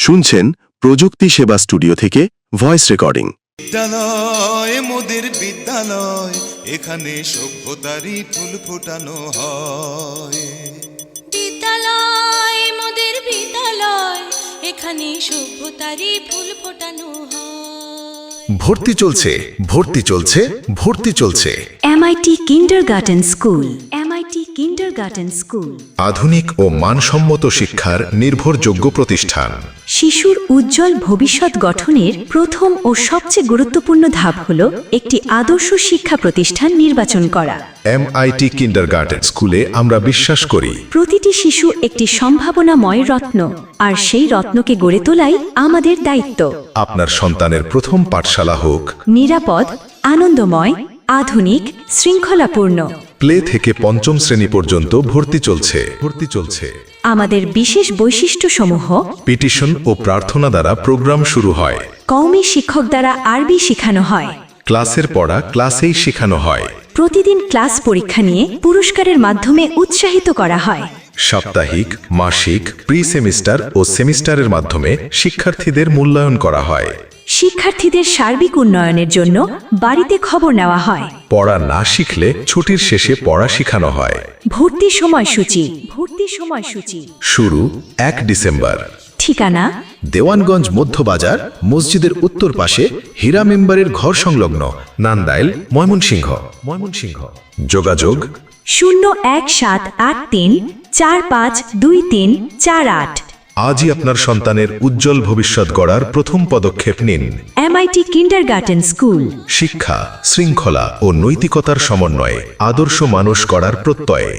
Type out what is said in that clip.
শুনছেন প্রযুক্তি সেবা স্টুডিও থেকে ভয়েস রেকর্ডিং। বিদ্যালয় মোদের বিদ্যালয়, এখানে সভ্যতারই ফুল ফোটানো হয়। বিদ্যালয় মোদের বিদ্যালয়, এখানে সভ্যতারই ফুল ফোটানো হয়। ভর্তি চলছে, ভর্তি চলছে, ভর্তি চলছে। MIT kindergarten school, MIT kindergarten school আধুনিক ও মানসম্মত শিক্ষার নির্ভরযোগ্য প্রতিষ্ঠান। শিশুর উজ্জ্বল ভবিষ্যৎ গঠনের প্রথম ও সবচেয়ে গুরুত্বপূর্ণ ধাপ হল একটি আদর্শ শিক্ষা প্রতিষ্ঠান নির্বাচন করা। MIT কিন্ডারগার্টেন স্কুলে আমরা বিশ্বাস করি প্রতিটি শিশু একটি সম্ভাবনাময় রত্ন, আর সেই রত্নকে গড়ে তোলাই আমাদের দায়িত্ব। আপনার সন্তানের প্রথম পাঠশালা হোক নিরাপদ, আনন্দময়, আধুনিক, শৃঙ্খলাপূর্ণ। প্লে থেকে পঞ্চম শ্রেণী পর্যন্ত ভর্তি চলছে, ভর্তি চলছে। আমাদের বিশেষ বৈশিষ্ট্যসমূহ: পিটিশন ও প্রার্থনা দ্বারা প্রোগ্রাম শুরু হয়। কওমি শিক্ষক দ্বারা আরবি শেখানো হয়। ক্লাসের পড়া ক্লাসেই শেখানো হয়। প্রতিদিন ক্লাস পরীক্ষা নিয়ে পুরস্কারের মাধ্যমে উৎসাহিত করা হয়। সাপ্তাহিক, মাসিক, প্রি সেমিস্টার ও সেমিস্টারের মাধ্যমে শিক্ষার্থীদের মূল্যায়ন করা হয়। শিক্ষার্থীদের সার্বিক উন্নয়নের জন্য বাড়িতে খবর নেওয়া হয়। পড়া না শিখলে ছুটির শেষে পড়া শেখানো হয়। ভর্তি সময়সূচি, ভর্তি সময়সূচি শুরু 1 ডিসেম্বর। ঠিকানা: দেওয়ানগঞ্জ মধ্যবাজার, মসজিদের উত্তর পাশে, হীরা মেম্বারের ঘর সংলগ্ন, নান্দাইল, ময়মনসিংহ। যোগাযোগ 01783452348। আজই আপনার সন্তানের উজ্জ্বল ভবিষ্যৎ গড়ার প্রথম পদক্ষেপ নিন। MIT kindergarten school. শিক্ষা, শৃঙ্খলা ও নৈতিকতার সমন্বয়ে আদর্শ মানুষ গড়ার প্রত্যয়ে।